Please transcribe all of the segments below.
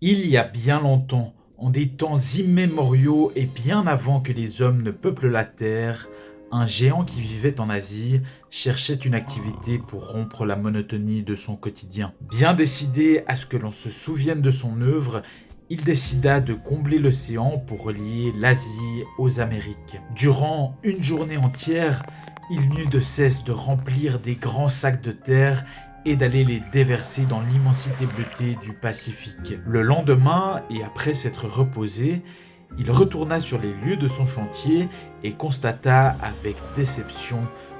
Il y a bien longtemps, en des temps immémoriaux et bien avant que les hommes ne peuplent la Terre, un géant qui vivait en Asie cherchait une activité pour rompre la monotonie de son quotidien. Bien décidé à ce que l'on se souvienne de son œuvre, il décida de combler l'océan pour relier l'Asie aux Amériques. Durant une journée entière, il n'eut de cesse de remplir des grands sacs de terre et d'aller les déverser dans l'immensité bleutée du Pacifique. Le lendemain, et après s'être reposé, il retourna sur les lieux de son chantier et constata avec déception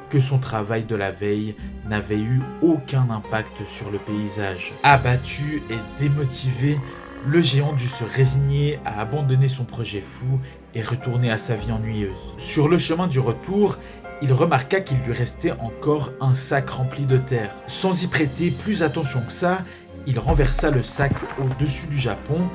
que son travail de la veille n'avait eu aucun impact sur le paysage. Abattu et démotivé, le géant dut se résigner à abandonner son projet fou et retourner à sa vie ennuyeuse. Sur le chemin du retour, il remarqua qu'il lui restait encore un sac rempli de terre. Sans y prêter plus attention que ça, il renversa le sac au-dessus du Japon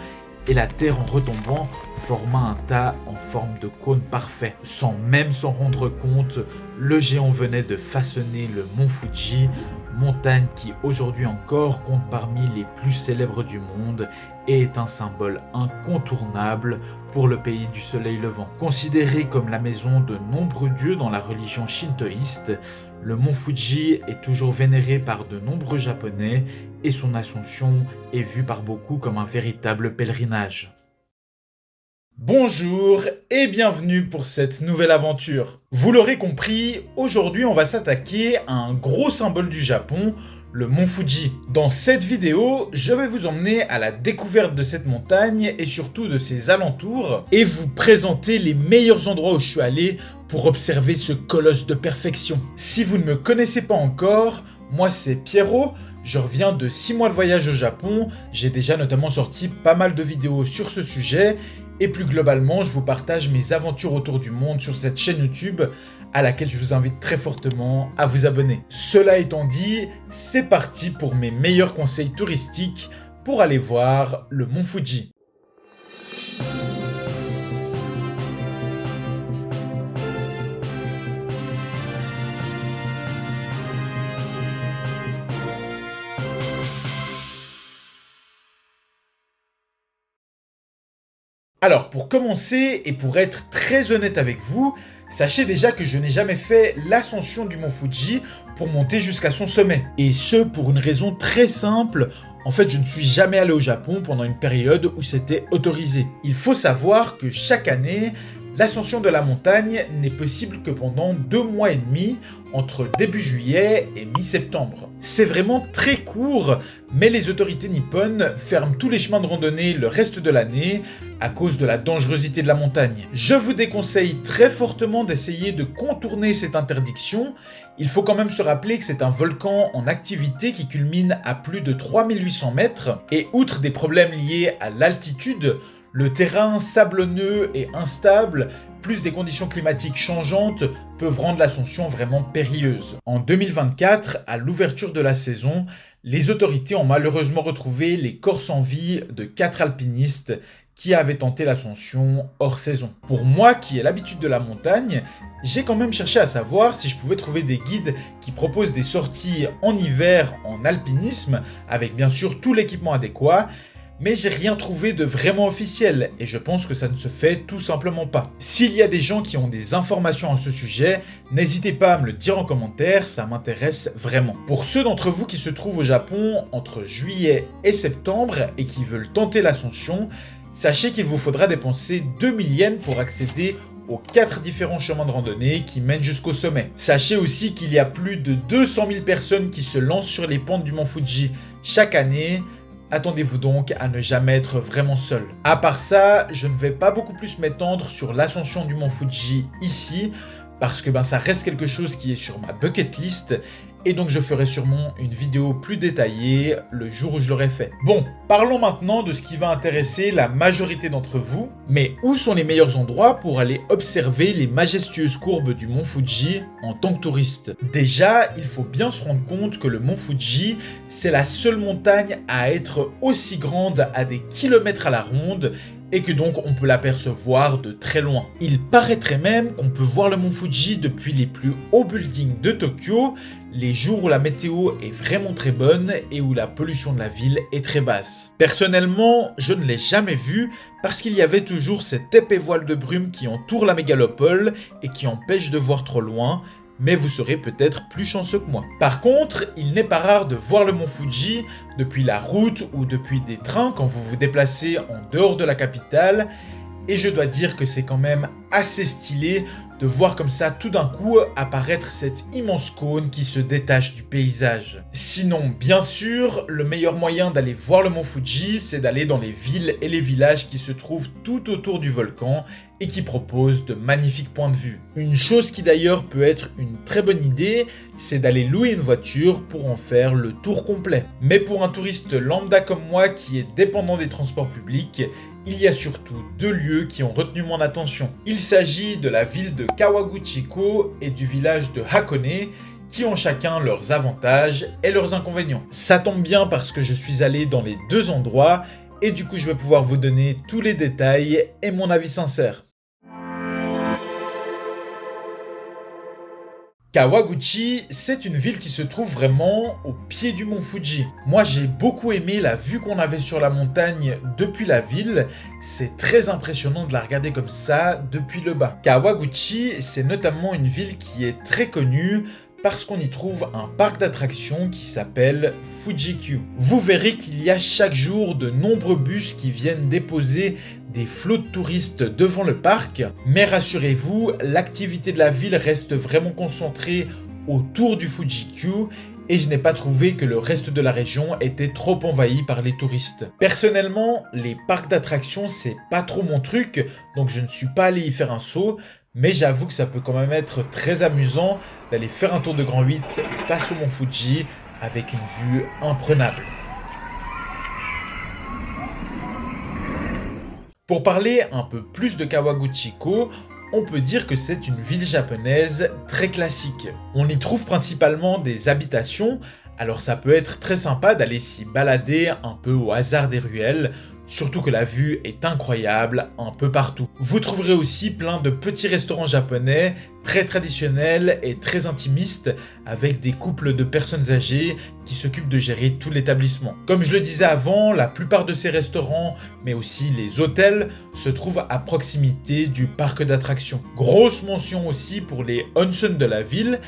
et la terre en retombant forma un tas en forme de cône parfait. Sans même s'en rendre compte, le géant venait de façonner le mont Fuji, montagne qui aujourd'hui encore compte parmi les plus célèbres du monde et est un symbole incontournable pour le pays du soleil levant. Considéré comme la maison de nombreux dieux dans la religion shintoïste, le mont Fuji est toujours vénéré par de nombreux Japonais et son ascension est vue par beaucoup comme un véritable pèlerinage. Bonjour et bienvenue pour cette nouvelle aventure. Vous l'aurez compris, aujourd'hui on va s'attaquer à un gros symbole du Japon, le mont Fuji. Dans cette vidéo, je vais vous emmener à la découverte de cette montagne et surtout de ses alentours et vous présenter les meilleurs endroits où je suis allé pour observer ce colosse de perfection. Si vous ne me connaissez pas encore, moi c'est Pierrot. Je reviens de 6 mois de voyage au Japon, j'ai déjà notamment sorti pas mal de vidéos sur ce sujet et plus globalement, je vous partage mes aventures autour du monde sur cette chaîne YouTube à laquelle je vous invite très fortement à vous abonner. Cela étant dit, c'est parti pour mes meilleurs conseils touristiques pour aller voir le mont Fuji. Alors, pour commencer, et pour être très honnête avec vous, sachez déjà que je n'ai jamais fait l'ascension du mont Fuji pour monter jusqu'à son sommet. Et ce, pour une raison très simple. En fait, je ne suis jamais allé au Japon pendant une période où c'était autorisé. Il faut savoir que chaque année, l'ascension de la montagne n'est possible que pendant 2 mois et demi, entre début juillet et mi-septembre. C'est vraiment très court, mais les autorités nippones ferment tous les chemins de randonnée le reste de l'année à cause de la dangerosité de la montagne. Je vous déconseille très fortement d'essayer de contourner cette interdiction. Il faut quand même se rappeler que c'est un volcan en activité qui culmine à plus de 3800 mètres, et outre des problèmes liés à l'altitude, le terrain sablonneux et instable, plus des conditions climatiques changeantes, peuvent rendre l'ascension vraiment périlleuse. En 2024, à l'ouverture de la saison, les autorités ont malheureusement retrouvé les corps sans vie de 4 alpinistes qui avaient tenté l'ascension hors saison. Pour moi qui ai l'habitude de la montagne, j'ai quand même cherché à savoir si je pouvais trouver des guides qui proposent des sorties en hiver en alpinisme, avec bien sûr tout l'équipement adéquat, mais j'ai rien trouvé de vraiment officiel et je pense que ça ne se fait tout simplement pas. S'il y a des gens qui ont des informations à ce sujet, n'hésitez pas à me le dire en commentaire, ça m'intéresse vraiment. Pour ceux d'entre vous qui se trouvent au Japon entre juillet et septembre et qui veulent tenter l'ascension, sachez qu'il vous faudra dépenser 2000 yens pour accéder aux 4 différents chemins de randonnée qui mènent jusqu'au sommet. Sachez aussi qu'il y a plus de 200 000 personnes qui se lancent sur les pentes du mont Fuji chaque année. Attendez-vous donc à ne jamais être vraiment seul. À part ça, je ne vais pas beaucoup plus m'étendre sur l'ascension du mont Fuji ici, parce que ça reste quelque chose qui est sur ma bucket list, et donc je ferai sûrement une vidéo plus détaillée le jour où je l'aurai fait. Bon, parlons maintenant de ce qui va intéresser la majorité d'entre vous. Mais où sont les meilleurs endroits pour aller observer les majestueuses courbes du mont Fuji en tant que touriste? Déjà, il faut bien se rendre compte que le mont Fuji, c'est la seule montagne à être aussi grande à des kilomètres à la ronde et que donc on peut l'apercevoir de très loin. Il paraîtrait même qu'on peut voir le mont Fuji depuis les plus hauts buildings de Tokyo, les jours où la météo est vraiment très bonne et où la pollution de la ville est très basse. Personnellement, je ne l'ai jamais vu parce qu'il y avait toujours cet épais voile de brume qui entoure la mégalopole et qui empêche de voir trop loin, mais vous serez peut-être plus chanceux que moi. Par contre, il n'est pas rare de voir le mont Fuji depuis la route ou depuis des trains quand vous vous déplacez en dehors de la capitale, et je dois dire que c'est quand même assez stylé de voir comme ça tout d'un coup apparaître cette immense cône qui se détache du paysage. Sinon, bien sûr, le meilleur moyen d'aller voir le mont Fuji, c'est d'aller dans les villes et les villages qui se trouvent tout autour du volcan et qui proposent de magnifiques points de vue. Une chose qui d'ailleurs peut être une très bonne idée, c'est d'aller louer une voiture pour en faire le tour complet. Mais pour un touriste lambda comme moi qui est dépendant des transports publics, il y a surtout deux lieux qui ont retenu mon attention. Il s'agit de la ville de Kawaguchiko et du village de Hakone, qui ont chacun leurs avantages et leurs inconvénients. Ça tombe bien parce que je suis allé dans les deux endroits et du coup je vais pouvoir vous donner tous les détails et mon avis sincère. Kawaguchi, c'est une ville qui se trouve vraiment au pied du mont Fuji. Moi, j'ai beaucoup aimé la vue qu'on avait sur la montagne depuis la ville. C'est très impressionnant de la regarder comme ça depuis le bas. Kawaguchi, c'est notamment une ville qui est très connue parce qu'on y trouve un parc d'attractions qui s'appelle Fuji-Q. Vous verrez qu'il y a chaque jour de nombreux bus qui viennent déposer des flots de touristes devant le parc, mais rassurez-vous, l'activité de la ville reste vraiment concentrée autour du Fuji-Q et je n'ai pas trouvé que le reste de la région était trop envahi par les touristes. Personnellement, les parcs d'attractions, c'est pas trop mon truc, donc je ne suis pas allé y faire un saut, mais j'avoue que ça peut quand même être très amusant d'aller faire un tour de grand 8 face au mont Fuji avec une vue imprenable. Pour parler un peu plus de Kawaguchiko, on peut dire que c'est une ville japonaise très classique. On y trouve principalement des habitations, alors ça peut être très sympa d'aller s'y balader un peu au hasard des ruelles, surtout que la vue est incroyable un peu partout. Vous trouverez aussi plein de petits restaurants japonais très traditionnels et très intimistes avec des couples de personnes âgées qui s'occupent de gérer tout l'établissement. Comme je le disais avant, la plupart de ces restaurants, mais aussi les hôtels, se trouvent à proximité du parc d'attractions. Grosse mention aussi pour les onsen de la ville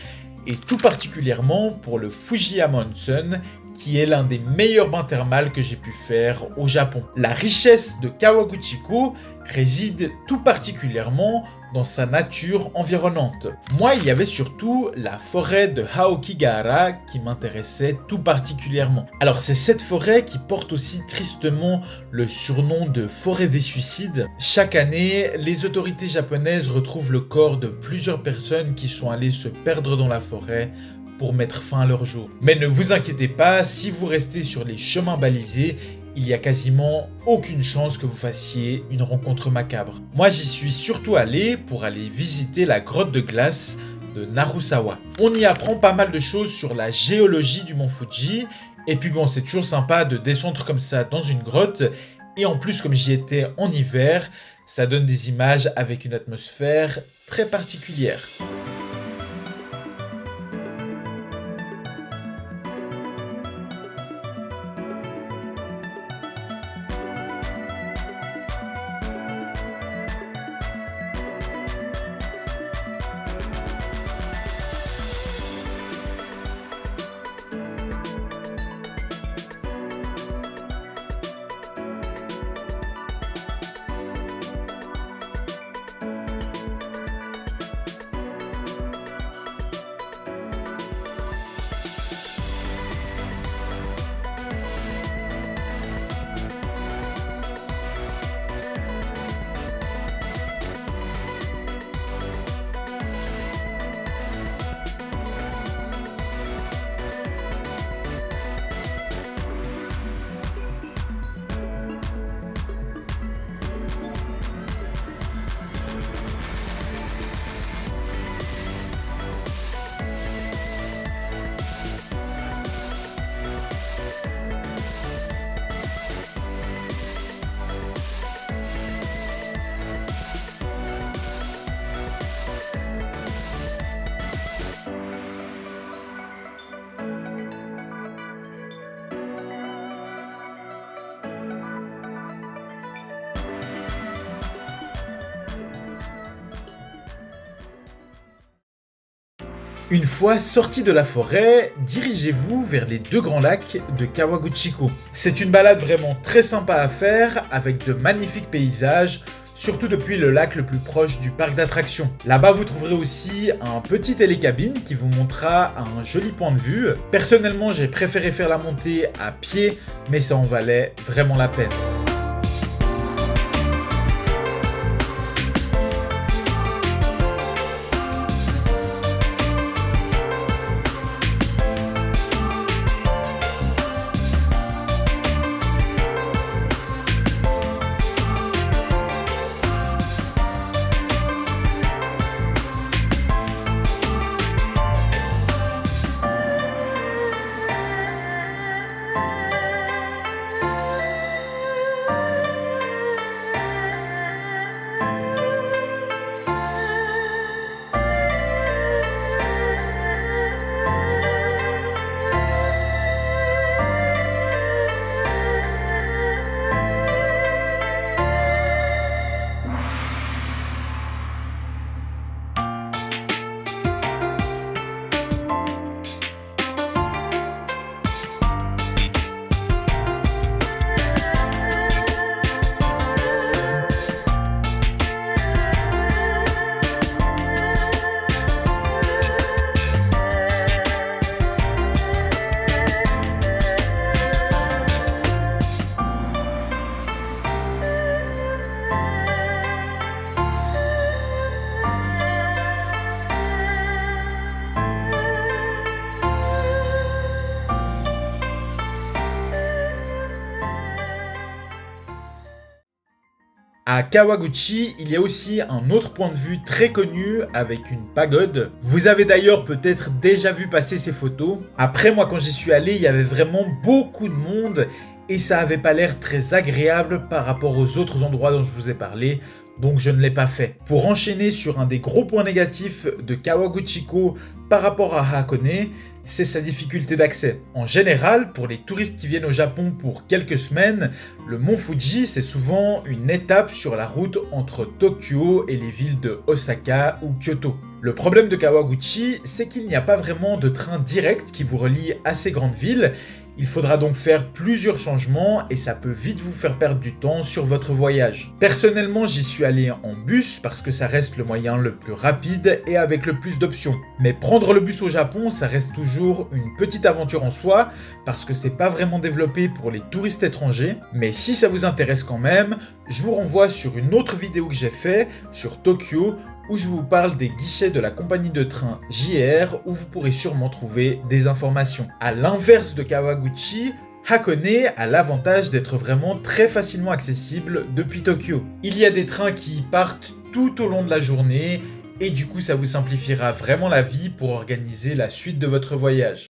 et tout particulièrement pour le Fujiyama Onsen, qui est l'un des meilleurs bains thermales que j'ai pu faire au Japon. La richesse de Kawaguchiko réside tout particulièrement dans sa nature environnante. Moi, il y avait surtout la forêt de Aokigahara qui m'intéressait tout particulièrement. Alors c'est cette forêt qui porte aussi tristement le surnom de forêt des suicides. Chaque année, les autorités japonaises retrouvent le corps de plusieurs personnes qui sont allées se perdre dans la forêt pour mettre fin à leur jour. Mais ne vous inquiétez pas, si vous restez sur les chemins balisés, il n'y a quasiment aucune chance que vous fassiez une rencontre macabre. Moi, j'y suis surtout allé pour aller visiter la grotte de glace de Narusawa. On y apprend pas mal de choses sur la géologie du mont Fuji, et puis bon, c'est toujours sympa de descendre comme ça dans une grotte, et en plus, comme j'y étais en hiver, ça donne des images avec une atmosphère très particulière. Une fois sorti de la forêt, dirigez-vous vers les deux grands lacs de Kawaguchiko. C'est une balade vraiment très sympa à faire avec de magnifiques paysages, surtout depuis le lac le plus proche du parc d'attractions. Là-bas, vous trouverez aussi un petit télécabine qui vous montrera un joli point de vue. Personnellement, j'ai préféré faire la montée à pied, mais ça en valait vraiment la peine. À Kawaguchi, il y a aussi un autre point de vue très connu avec une pagode. Vous avez d'ailleurs peut-être déjà vu passer ces photos. Après, moi quand j'y suis allé, il y avait vraiment beaucoup de monde et ça avait pas l'air très agréable par rapport aux autres endroits dont je vous ai parlé. Donc je ne l'ai pas fait. Pour enchaîner sur un des gros points négatifs de Kawaguchiko par rapport à Hakone, c'est sa difficulté d'accès. En général, pour les touristes qui viennent au Japon pour quelques semaines, le mont Fuji, c'est souvent une étape sur la route entre Tokyo et les villes de Osaka ou Kyoto. Le problème de Kawaguchi, c'est qu'il n'y a pas vraiment de train direct qui vous relie à ces grandes villes. Il faudra donc faire plusieurs changements et ça peut vite vous faire perdre du temps sur votre voyage. Personnellement, j'y suis allé en bus parce que ça reste le moyen le plus rapide et avec le plus d'options. Mais prendre le bus au Japon, ça reste toujours une petite aventure en soi parce que c'est pas vraiment développé pour les touristes étrangers. Mais si ça vous intéresse quand même, je vous renvoie sur une autre vidéo que j'ai fait sur Tokyo où je vous parle des guichets de la compagnie de train JR où vous pourrez sûrement trouver des informations. À l'inverse de Kawaguchi, Hakone a l'avantage d'être vraiment très facilement accessible depuis Tokyo. Il y a des trains qui partent tout au long de la journée et du coup ça vous simplifiera vraiment la vie pour organiser la suite de votre voyage.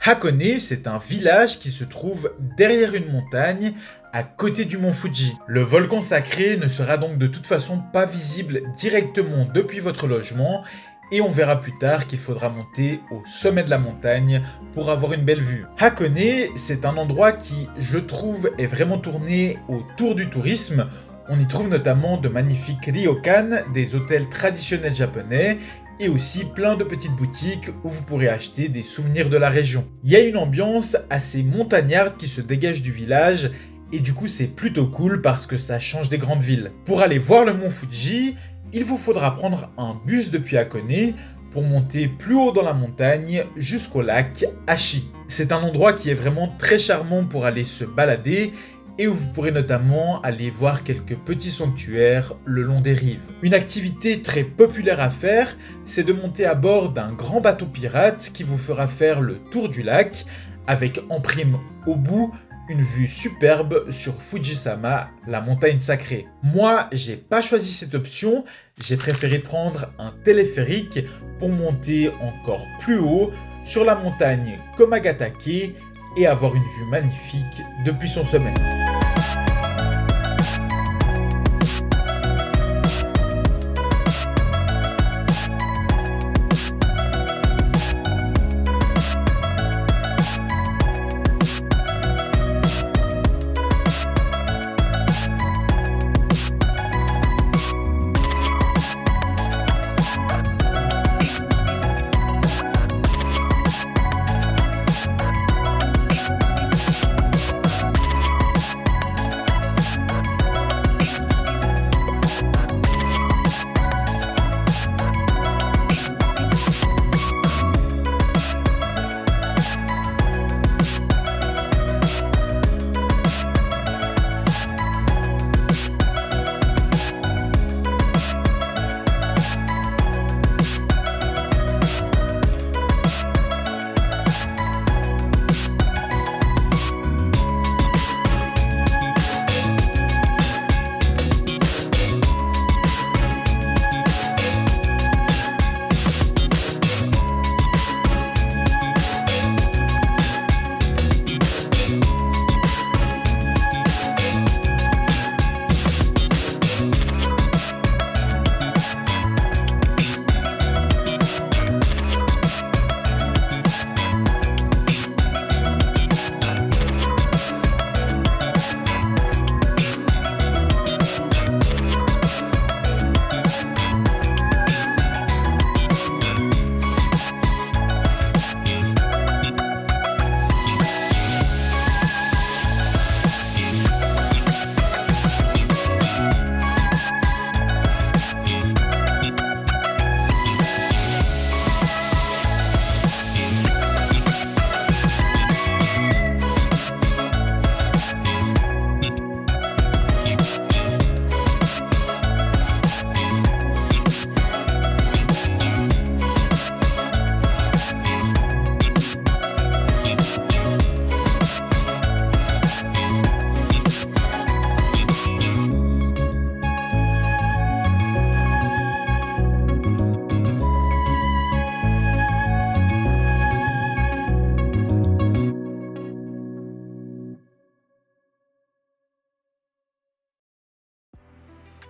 Hakone, c'est un village qui se trouve derrière une montagne, à côté du mont Fuji. Le volcan sacré ne sera donc de toute façon pas visible directement depuis votre logement, et on verra plus tard qu'il faudra monter au sommet de la montagne pour avoir une belle vue. Hakone, c'est un endroit qui, je trouve, est vraiment tourné autour du tourisme. On y trouve notamment de magnifiques ryokan, des hôtels traditionnels japonais, et aussi plein de petites boutiques où vous pourrez acheter des souvenirs de la région. Il y a une ambiance assez montagnarde qui se dégage du village et du coup c'est plutôt cool parce que ça change des grandes villes. Pour aller voir le mont Fuji, il vous faudra prendre un bus depuis Hakone pour monter plus haut dans la montagne jusqu'au lac Ashi. C'est un endroit qui est vraiment très charmant pour aller se balader et où vous pourrez notamment aller voir quelques petits sanctuaires le long des rives. Une activité très populaire à faire, c'est de monter à bord d'un grand bateau pirate qui vous fera faire le tour du lac, avec en prime au bout une vue superbe sur Fujisama, la montagne sacrée. Moi, j'ai pas choisi cette option, j'ai préféré prendre un téléphérique pour monter encore plus haut sur la montagne Komagatake et avoir une vue magnifique depuis son sommet.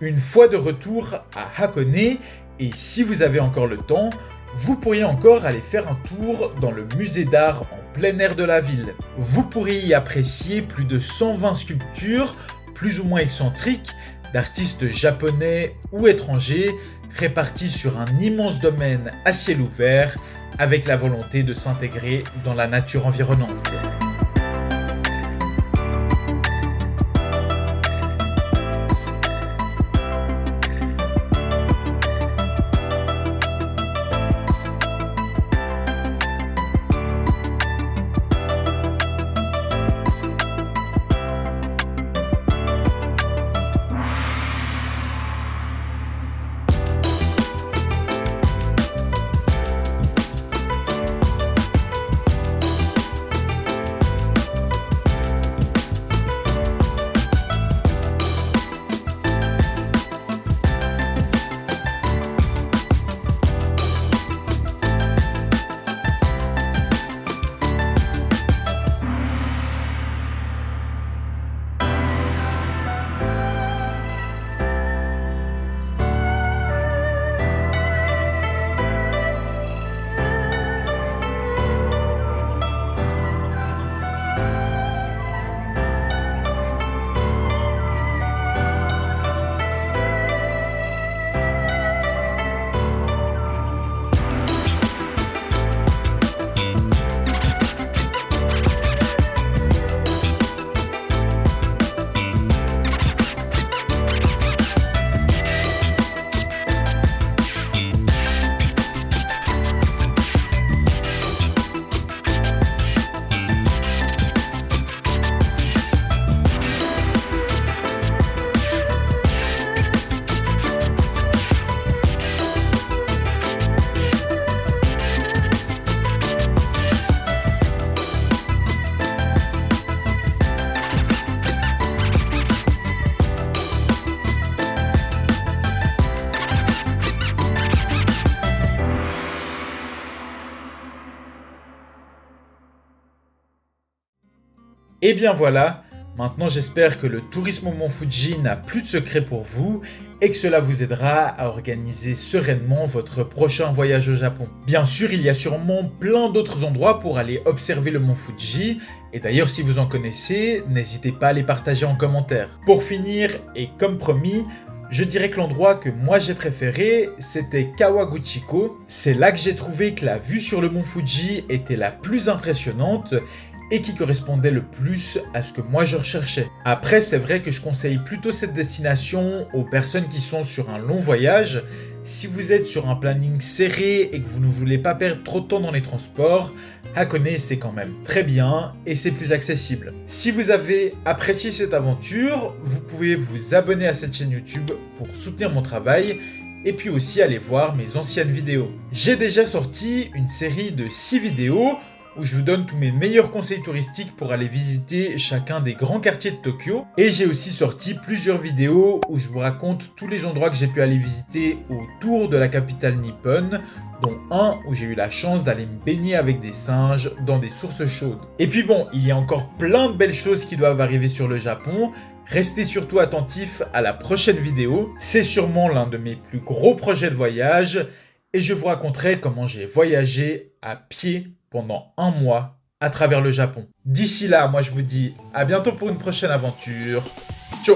Une fois de retour à Hakone, et si vous avez encore le temps, vous pourriez encore aller faire un tour dans le musée d'art en plein air de la ville. Vous pourriez y apprécier plus de 120 sculptures, plus ou moins excentriques, d'artistes japonais ou étrangers, répartis sur un immense domaine à ciel ouvert, avec la volonté de s'intégrer dans la nature environnante. Et bien voilà, maintenant j'espère que le tourisme au Mont Fuji n'a plus de secret pour vous et que cela vous aidera à organiser sereinement votre prochain voyage au Japon. Bien sûr, il y a sûrement plein d'autres endroits pour aller observer le Mont Fuji, et d'ailleurs si vous en connaissez, n'hésitez pas à les partager en commentaire. Pour finir, et comme promis, je dirais que l'endroit que moi j'ai préféré, c'était Kawaguchiko. C'est là que j'ai trouvé que la vue sur le Mont Fuji était la plus impressionnante et qui correspondait le plus à ce que moi je recherchais. Après, c'est vrai que je conseille plutôt cette destination aux personnes qui sont sur un long voyage. Si vous êtes sur un planning serré et que vous ne voulez pas perdre trop de temps dans les transports, Hakone c'est quand même très bien et c'est plus accessible. Si vous avez apprécié cette aventure, vous pouvez vous abonner à cette chaîne YouTube pour soutenir mon travail et puis aussi aller voir mes anciennes vidéos. J'ai déjà sorti une série de 6 vidéos où je vous donne tous mes meilleurs conseils touristiques pour aller visiter chacun des grands quartiers de Tokyo. Et j'ai aussi sorti plusieurs vidéos où je vous raconte tous les endroits que j'ai pu aller visiter autour de la capitale nippone, dont un où j'ai eu la chance d'aller me baigner avec des singes dans des sources chaudes. Et puis bon, il y a encore plein de belles choses qui doivent arriver sur le Japon. Restez surtout attentifs à la prochaine vidéo. C'est sûrement l'un de mes plus gros projets de voyage et je vous raconterai comment j'ai voyagé à pied pendant un mois à travers le Japon. D'ici là, moi je vous dis à bientôt pour une prochaine aventure. Ciao!